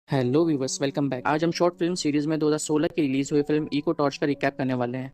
Hello viewers, welcome back. आज हम short film series में 2016 की रिलीज हुई फिल्म इको टॉर्च का रिकैप करने वाले हैं।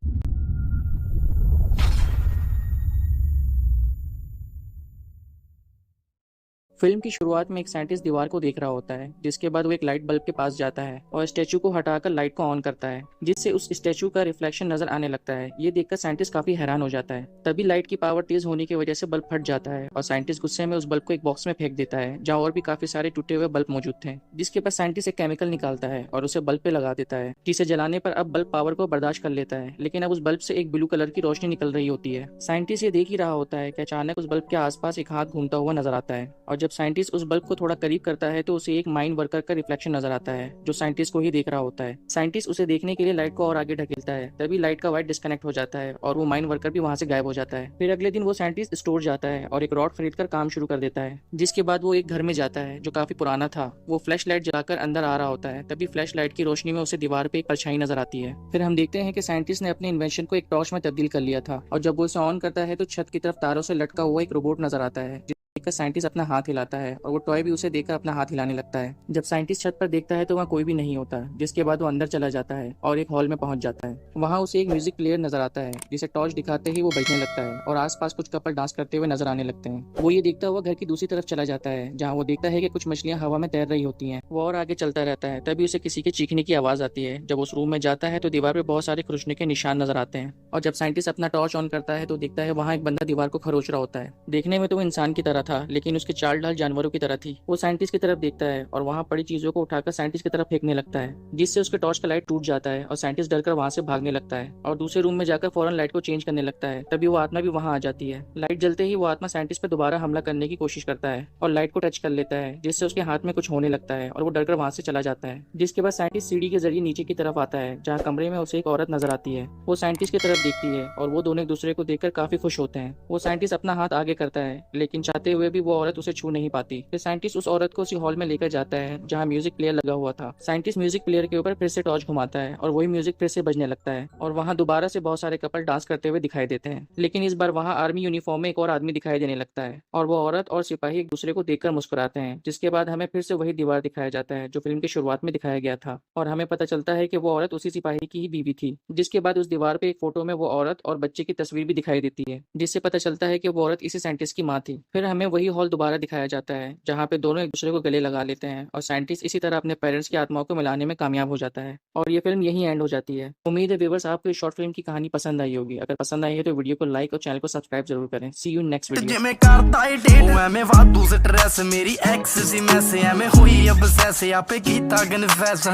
फिल्म की शुरुआत में एक साइंटिस्ट दीवार को देख रहा होता है, जिसके बाद वो एक लाइट बल्ब के पास जाता है और स्टैचू को हटाकर लाइट को ऑन करता है, जिससे उस स्टैचू का रिफ्लेक्शन नजर आने लगता है। ये देखकर साइंटिस्ट काफी हैरान हो जाता है। तभी लाइट की पावर तेज होने की वजह से बल्ब फट जाता है और साइंटिस्ट गुस्से में उस बल्ब को एक बॉक्स में फेंक देता है, जहाँ और भी काफी सारे टूटे हुए बल्ब मौजूद थे। जिसके बाद साइंटिस्ट एक केमिकल निकालता है और उसे बल्ब पे लगा देता है, जिसे जलाने पर अब बल्ब पावर को बर्दाश्त कर लेता है। लेकिन अब उस बल्ब से एक ब्लू कलर की रोशनी निकल रही होती है। साइंटिस्ट ये देख ही रहा होता है कि अचानक उस बल्ब के आसपास एक हाथ घूमता हुआ नजर आता है, और जब साइंटिस्ट उस बल्ब को थोड़ा करीब करता है तो उसे एक माइन वर्कर का रिफ्लेक्शन नजर आता है, जो साइंटिस्ट को ही देख रहा होता है। साइंटिस्ट उसे देखने के लिए लाइट को और आगे ढकेलता है। तभी लाइट का वायर डिस्कनेक्ट हो जाता है और वो माइन वर्कर भी वहां से गायब हो जाता है। फिर अगले दिन वो साइंटिस्ट स्टोर जाता है और एक रॉड खरीद कर काम शुरू कर देता है। जिसके बाद वो एक घर में जाता है जो काफी पुराना था। वो फ्लैश लाइट जलाकर अंदर आ रहा होता है। तभी फ्लैश लाइट की रोशनी में उसे दीवार पे एक परछाई नजर आती है। फिर हम देखते हैं कि साइंटिस्ट ने अपने इन्वेंशन को एक टॉर्च में तब्दील कर लिया था, और जब वो इसे ऑन करता है तो छत की तरफ तारों से लटका हुआ एक रोबोट नजर आता है। देखकर साइंटिस्ट अपना हाथ हिलाता है और वो टॉय भी उसे देखकर अपना हाथ हिलाने लगता है। जब साइंटिस्ट छत पर देखता है तो वहाँ कोई भी नहीं होता, जिसके बाद वो अंदर चला जाता है और एक हॉल में पहुंच जाता है। वहाँ उसे एक म्यूजिक प्लेयर नजर आता है, जिसे टॉर्च दिखाते ही वो बजने लगता है और आसपास कुछ कपल डांस करते हुए नजर आने लगते हैं। वो ये देखता हुआ घर की दूसरी तरफ चला जाता है, जहाँ वो देखता है कि कुछ मछलियां हवा में तैर रही होती हैं। वो और आगे चलता रहता है। तभी उसे किसी के चीखने की आवाज आती है। जब उस रूम में जाता है तो दीवार पे बहुत सारे खरोचने के निशान नजर आते हैं, और जब साइंटिस्ट अपना टॉर्च ऑन करता है तो देखता है वहाँ एक बंदा दीवार को खरोच रहा होता है। देखने में तो वो इंसान की तरह था, लेकिन उसकी चाल ढाल जानवरों की तरह थी। वो साइंटिस्ट की तरफ देखता है और वहाँ पड़ी चीजों को उठाकर साइंटिस्ट की तरफ फेंकने लगता है, जिससे उसके टॉर्च का लाइट टूट जाता है और साइंटिस्ट डरकर वहाँ से भागने लगता है और दूसरे रूम में जाकर फौरन लाइट को चेंज करने लगता है। तभी वो आत्मा भी वहाँ आ जाती है। लाइट जलते ही वो आत्मा साइंटिस्ट पर दोबारा हमला करने की कोशिश करता है और लाइट को टच कर लेता है, जिससे उसके हाथ में कुछ होने लगता है और वो डरकर वहाँ से चला जाता है। जिसके बाद साइंटिस्ट सीढ़ी के जरिए नीचे की तरफ आता है, जहाँ कमरे में उसे एक औरत नजर आती है। वो साइंटिस्ट की तरफ देखती है और वो दोनों एक दूसरे को देखकर काफी खुश होते हैं। वो साइंटिस्ट अपना हाथ आगे करता है, लेकिन चाहते हुए भी वो औरत उसे छू नहीं पाती। फिर साइंटिस्ट उस औरत को उसी हॉल में लेकर जाता है जहाँ म्यूजिक प्लेयर लगा हुआ था। साइंटिस्ट म्यूजिक प्लेयर के ऊपर फिर से टॉर्च घुमाता है और वही म्यूजिक फिर से बजने लगता है, और वहाँ दोबारा से बहुत सारे कपल डांस करते हुए दिखाई देते हैं। लेकिन इस बार वहाँ आर्मी यूनिफॉर्म में एक और आदमी दिखाई देने लगता है, और वो औरत और सिपाही एक दूसरे को देखकर मुस्कुराते हैं। जिसके बाद हमें फिर से वही दीवार दिखाया जाता है जो फिल्म की शुरुआत में दिखाया गया था, और हमें पता चलता है कि वो औरत उसी सिपाही की ही बीवी थी। जिसके बाद उस दीवार पे एक फोटो में वो औरत और बच्चे की तस्वीर भी दिखाई देती है, जिससे पता चलता है कि वो औरत इसी साइंटिस्ट की माँ थी। फिर हमें वही हॉल दोबारा दिखाया जाता है जहाँ पे दोनों एक दूसरे को गले लगा लेते हैं, और साइंटिस्ट इसी तरह अपने पेरेंट्स की आत्माओं को मिलाने में कामयाब हो जाता है, और ये फिल्म यहीं एंड हो जाती है। उम्मीद है व्यूअर्स आपको इस शॉर्ट फिल्म की कहानी पसंद आई होगी। अगर पसंद आई है तो वीडियो को लाइक और चैनल को सब्सक्राइब जरूर करें। सी यू नेक्स्ट वीडियो। ਜਿਵੇਂ ਕਰਦਾ ਏ ਡੇਟ ਉਹ ਐਵੇਂ ਵਾਧੂ ਸਟ੍ਰੈਸ ਮੇਰੀ ਐਕਸ ਸੀ ਮੈਸੇ ਐਵੇਂ ਹੋਈ ਅਬਸੈਸ ਆਪੇ ਕੀਤਾ ਕਨਫੈਸ